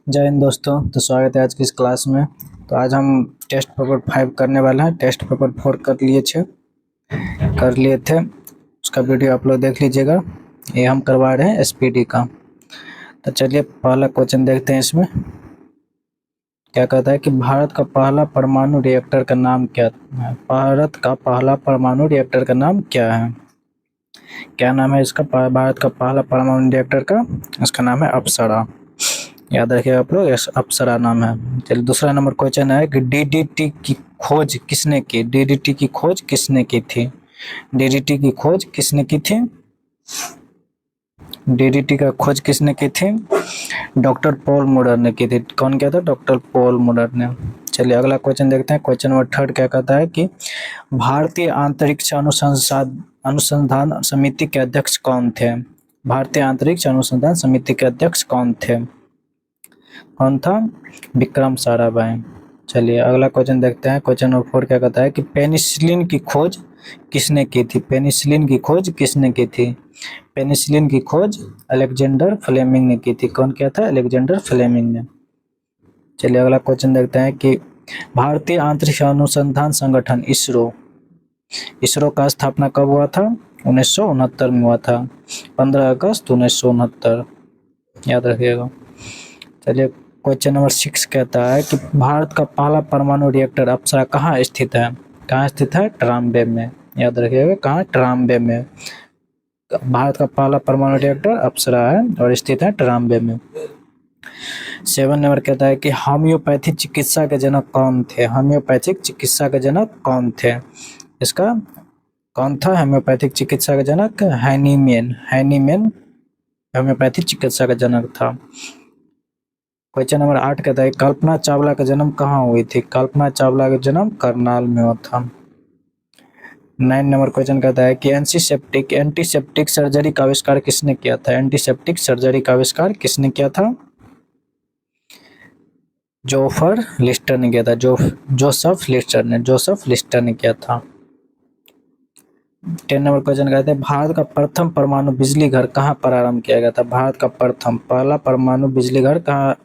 जय हिंद दोस्तों। तो स्वागत है आज की इस क्लास में। तो आज हम टेस्ट पेपर 5 करने वाले हैं। टेस्ट पेपर 4 कर लिए थे, उसका वीडियो आप लोग देख लीजिएगा। ये हम करवा रहे हैं एसपीडी का। तो चलिए पहला क्वेश्चन देखते हैं। इसमें क्या कहता है कि भारत का पहला परमाणु रिएक्टर का नाम क्या है? भारत का पहला परमाणु रिएक्टर का नाम क्या है? क्या नाम है इसका? भारत का पहला परमाणु रिएक्टर का, इसका नाम है अप्सरा। याद रखिएगा आप लोग, अप्सरा नाम है। चलिए दूसरा नंबर क्वेश्चन है कि डीडीटी की खोज किसने की? डीडीटी की खोज किसने की थी? डीडीटी की खोज किसने की थी? डीडीटी का खोज किसने की थी? डॉक्टर पॉल मुडर ने की थी। कौन किया था? डॉक्टर पॉल मुडर ने। चलिए अगला क्वेश्चन देखते हैं। क्वेश्चन नंबर 3 क्या कहता है कि भारतीय अंतरिक्ष अनुसंधान समिति के अध्यक्ष कौन थे? भारतीय अंतरिक्ष अनुसंधान समिति के अध्यक्ष कौन थे? कौन था? विक्रम साराभाई। चलिए अगला क्वेश्चन देखते हैं। क्वेश्चन नंबर 4 क्या कहता है कि पेनिसिलिन की खोज किसने की थी? पेनिसिलिन की खोज किसने की थी? पेनिसिलिन की खोज अलेक्जेंडर फ्लेमिंग ने की थी। कौन किया था? अलेक्जेंडर फ्लेमिंग ने। चलिए अगला क्वेश्चन देखते हैं कि भारतीय अंतरिक्ष अनुसंधान संगठन इसरो, इसरो का स्थापना कब हुआ था? 1969 में हुआ था, 15 अगस्त 1969। याद रखिएगा। चलिए क्वेश्चन नंबर 6 कहता है कि भारत का पहला परमाणु रिएक्टर अप्सरा कहाँ स्थित है? कहाँ स्थित है? ट्राम्बे में। याद रखिएगा, कहाँ? ट्राम्बे में। भारत का पहला परमाणु रिएक्टर अप्सरा है और स्थित है ट्राम्बे में। 7 नंबर कहता है कि होम्योपैथी चिकित्सा के जनक कौन थे? होम्योपैथिक चिकित्सा के जनक कौन थे? इसका कौन था होम्योपैथिक चिकित्सा का जनक? हैनीमैन। हैनीमैन होम्योपैथी चिकित्सा का जनक था। क्वेश्चन नंबर 8 कहता है कल्पना चावला का जन्म कहाँ हुई थी? कल्पना चावला का जन्म करनाल में हुआ था। 9 नंबर क्वेश्चन कहता है कि एंटीसेप्टिक सर्जरी का आविष्कार किसने किया था? एंटीसेप्टिक सर्जरी का आविष्कार किसने किया था? जोफर लिस्टर ने किया था। जोसेफ लिस्टर ने किया था। 10 नंबर क्वेश्चन कहते हैं भारत का प्रथम परमाणु बिजली घर कहाँ प्रारंभ किया गया था? भारत का पहला परमाणु बिजली घर कहाँ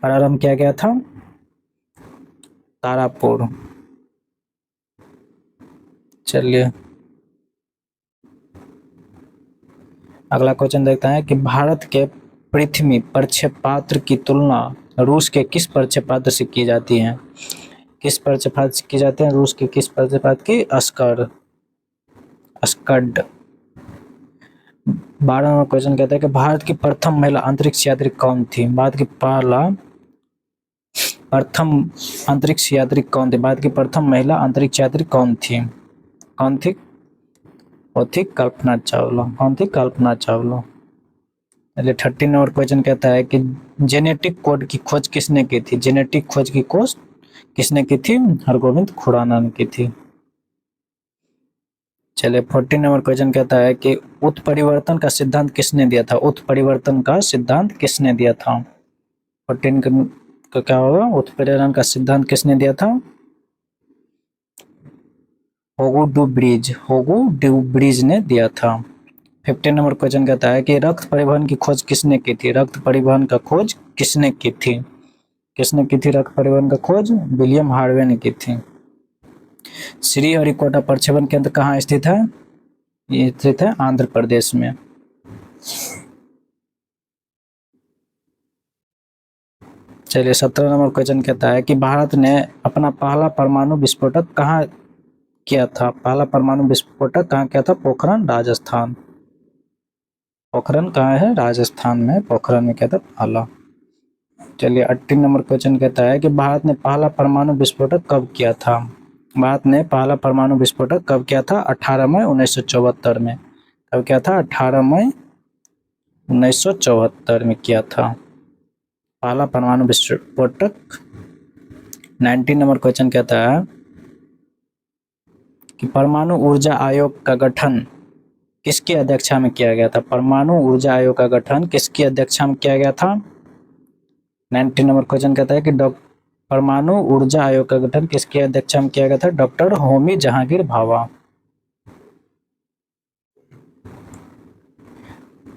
प्रारंभ किया गया था? तारापुर। चलिए अगला क्वेश्चन देखते हैं कि भारत के पृथ्वी प्रक्षेपात्र की तुलना रूस के किस प्रक्षेपात्र से की जाती है? किस प्रक्षेपात्र से की जाती है? रूस के किस प्रक्षेपात्र की? स्कड। 12 नंबर क्वेश्चन कहता है कि भारत की प्रथम महिला अंतरिक्ष यात्री कौन थी? भारत की प्रथम अंतरिक्ष यात्री कौन थी? भारत की प्रथम महिला अंतरिक्ष यात्री कौन थी? कौन थी? वो थी कल्पना चावला। कौन थी? कल्पना चावला। चलिए 13 नंबर क्वेश्चन कहता है कि जेनेटिक कोड की खोज किसने की थी? जेनेटिक खोज की खोज किसने की थी? हरगोविंद खुराना ने की थी। चलिए 14 नंबर क्वेश्चन कहता है कि उत्परिवर्तन का सिद्धांत किसने दिया था? उत्परिवर्तन का सिद्धांत किसने दिया था? 14 का क्या होगा? उत्परिवर्तन का सिद्धांत किसने दिया था? होगू डू ब्रिज ने दिया था। 15 नंबर क्वेश्चन कहता है कि रक्त परिवहन की खोज किसने की थी? रक्त परिवहन का खोज किसने की थी? किसने की थी रक्त परिवहन का खोज? विलियम हार्वे ने की थी। श्रीहरिकोटा प्रक्षेपण केंद्र कहाँ स्थित है? ये स्थित है आंध्र प्रदेश में। चलिए 17 नंबर क्वेश्चन कहता है कि भारत ने अपना पहला परमाणु विस्फोटक कहाँ किया था? पहला परमाणु विस्फोटक कहाँ किया था? पोखरण, राजस्थान। पोखरण कहाँ है? राजस्थान में पोखरण में किया था पहला। चलिए 18 नंबर क्वेश्चन कहता है कि भारत ने पहला परमाणु विस्फोटक कब किया था? भारत ने पहला परमाणु विस्फोटक कब किया था? 18 मई 1974 में। कब किया था? 18 मई 1974 में किया था पहला परमाणु विस्फोटक। 19 नंबर क्वेश्चन कहता है कि परमाणु ऊर्जा आयोग का गठन किसकी अध्यक्षता में किया गया था? परमाणु ऊर्जा आयोग का गठन किसकी अध्यक्षता में किया गया था? 19 नंबर क्वेश्चन कहता है कि परमाणु ऊर्जा आयोग का गठन किसकी अध्यक्षता में किया गया था? डॉक्टर होमी जहांगीर भाभा।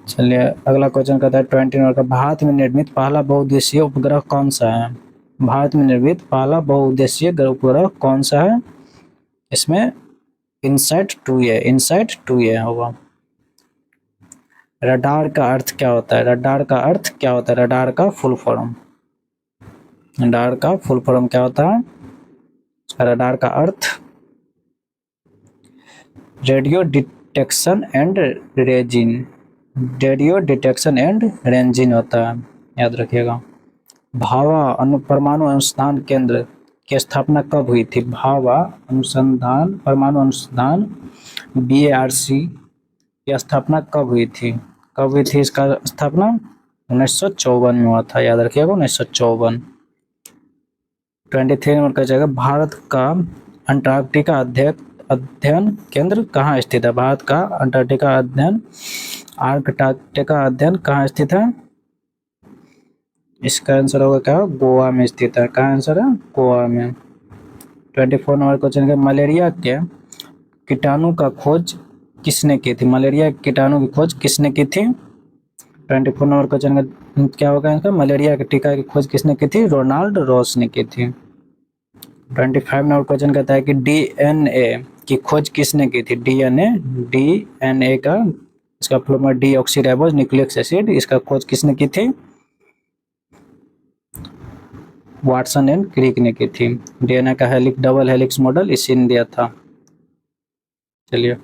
चलिए अगला क्वेश्चन कहता है 20 नंबर का, भारत में निर्मित पहला बहुउद्देशीय उपग्रह कौन सा है? भारत में निर्मित पहला बहुउद्देशीय उपग्रह कौन सा है? इसमें इनसैट 2A, इनसैट 2A होगा। रडार का अर्थ क्या होता है? रडार का अर्थ क्या होता है? रडार का फुल फॉर्म, रडार का फुल फॉर्म क्या होता है? रडार का अर्थ radio detection and ranging, radio detection and ranging होता है, याद रखिएगा। भाभा परमाणु अनुसंधान केंद्र की स्थापना कब हुई थी? भाभा अनुसंधान परमाणु अनुसंधान BARC की स्थापना कब हुई थी? कब हुई थी इसका स्थापना? 1954 में हुआ था, याद रखिएगा 1954। 23 नंबर का जाएगा, भारत का अंटार्कटिका अध्ययन केंद्र कहाँ स्थित है? भारत का अंटार्कटिका अध्ययन कहाँ स्थित है? इसका आंसर होगा क्या? गोवा में स्थित है। कहाँ आंसर है? गोवा में। 24 नंबर क्वेश्चन है, मलेरिया के कीटाणु का खोज किसने की थी? मलेरिया के कीटाणु की खोज किसने की थी? 24 नंबर क्वेश्चन का क्या होगा इसका? मलेरिया के टीका की खोज किसने की थी? रोनाल्ड रॉस ने की थी। 25 नंबर क्वेश्चन कहता है कि DNA की खोज किसने की थी? DNA का इसका full form deoxyribose nucleic acid, इसका खोज किसने की थी? वाटसन एंड क्रिक ने की थी। DNA का डबल हेलिक्स मॉडल इसी ने दिया था। चलिए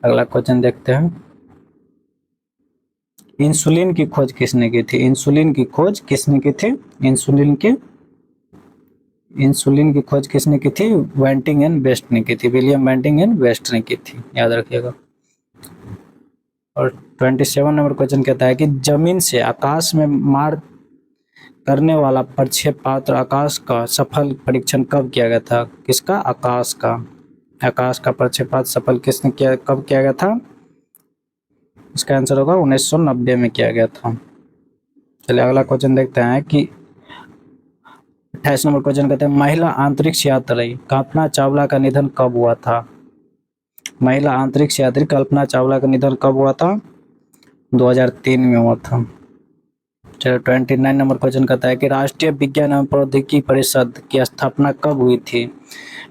अगला क्वेश्चन देखते हैं, इंसुलिन की खोज किसने की थी? इंसुलिन की खोज किसने की थी? इंसुलिन की खोज किसने की थी? वेंटिंग एंड बेस्ट ने की थी, विलियम वेंटिंग एंड बेस्ट ने की थी, याद रखिएगा। और 27 नंबर क्वेश्चन कहता है कि जमीन से आकाश में मार करने वाला प्रक्षेपास्त्र आकाश का सफल परीक्षण कब किया गया था? किसका? आकाश का प्रक्षेपास्त्र सफल किसने किया, कब किया गया था? इसका आंसर होगा 1990 में किया गया था। चलिए अगला क्वेश्चन देखते हैं कि 28 नंबर क्वेश्चन कहते हैं, महिला अंतरिक्ष यात्री कल्पना चावला का निधन कब हुआ था? महिला अंतरिक्ष यात्री कल्पना चावला का निधन कब हुआ था? 2003 में हुआ था। चलो 29 नंबर क्वेश्चन कहता है कि राष्ट्रीय विज्ञान एवं प्रौद्योगिकी परिषद की स्थापना कब हुई थी?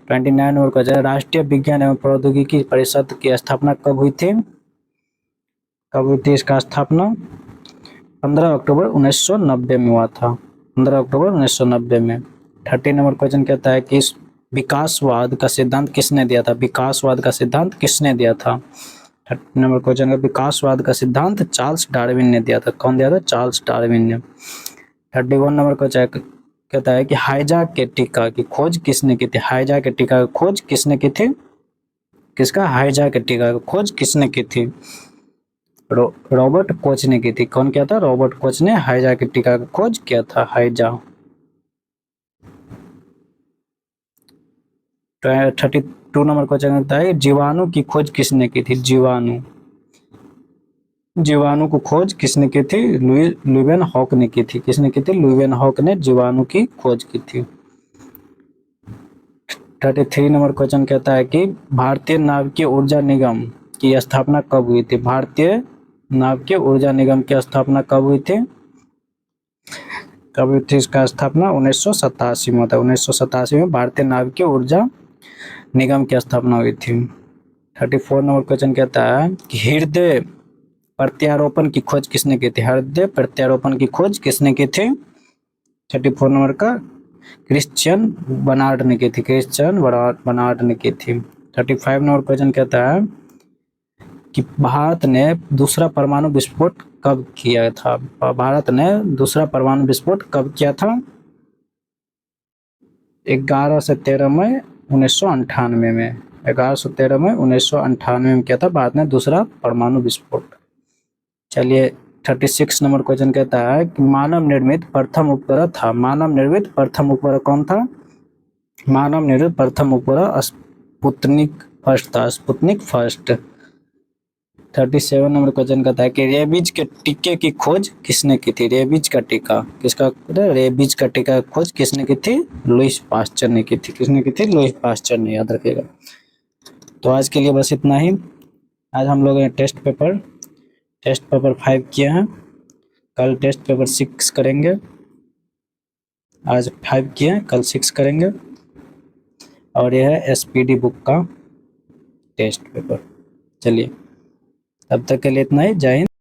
29 नंबर क्वेश्चन, राष्ट्रीय विज्ञान एवं प्रौद्योगिकी परिषद की स्थापना कब हुई थी? कब हुई थी इसका स्थापना? 15 अक्टूबर 1990 में हुआ था, 15 अक्टूबर 1990 में। 30 नंबर क्वेश्चन कहता है कि विकासवाद का सिद्धांत किसने दिया था? विकासवाद का सिद्धांत किसने दिया था? 30 नंबर क्वेश्चन का विकासवाद का सिद्धांत चार्ल्स डार्विन ने दिया था। कौन दिया था? चार्ल्स डार्विन ने। 31 नंबर क्वेश्चन कहता है कि हाइजा के टीका की खोज किसने की थी? हाइजा के टीका की खोज किसने की थी? किसका? हाइजा के टीका की खोज किसने की थी? रॉबर्ट कोच ने की थी। कौन किया था? रॉबर्ट कोच ने हाइजा के टीका की खोज किया था, हाइजा। 32 नंबर क्वेश्चन कहता है जीवाणु की खोज किसने की थी? जीवाणु को खोज किसने की थी? लुईवेन हॉक ने की थी। किसने की थी? लुईवेन हॉक ने जीवाणु की खोज की थी। 33 नंबर क्वेश्चन कहता है कि भारतीय नाभिकीय ऊर्जा निगम की स्थापना कब हुई थी? भारतीय नाभिकीय ऊर्जा निगम की स्थापना कब हुई थी? कब हुई थी इसका स्थापना? 1987 में होता है। 1987 में भारतीय नाभिकीय ऊर्जा निगम की स्थापना हुई थी। 34 नंबर क्वेश्चन कहता है कि हृदय प्रत्यारोपण की खोज किसने की थी? हृदय प्रत्यारोपण की खोज किसने की थी? 34 नंबर का क्रिश्चियन बर्नार्ड ने की थी। क्रिश्चियन बर्नार्ड ने की थी। 35 नंबर क्वेश्चन कहता है कि भारत ने दूसरा परमाणु विस्फोट कब किया था? भारत ने दूसरा परमाणु विस्फोट कब किया था? 11 से 13 मई 1998 में। 11 से 13 मई 1998 में किया था भारत ने दूसरा परमाणु विस्फोट। चलिए 36 नंबर क्वेश्चन कहता है कि मानव निर्मित प्रथम उपग्रह था। मानव निर्मित प्रथम उपग्रह कौन था? मानव निर्मित प्रथम उपग्रह स्पुतनिक फर्स्ट था, स्पुतनिक फर्स्ट। 37 नंबर क्वेश्चन कहता है कि रेबीज के टीके की खोज किसने की थी? रेबीज का टीका किसका? रेबीज का टीका की खोज किसने की थी? लुईस पास्चर ने की थी। किसने की थी? लुईस पास्चर ने, याद रखिएगा। तो आज के लिए बस इतना ही। आज हम लोग टेस्ट पेपर टेस्ट पेपर 5 किए हैं, कल टेस्ट पेपर 6 करेंगे। आज 5 किए हैं, कल 6 करेंगे। और यह है एसपीडी बुक का टेस्ट पेपर। चलिए, तब तक के लिए इतना ही। जय हिंद।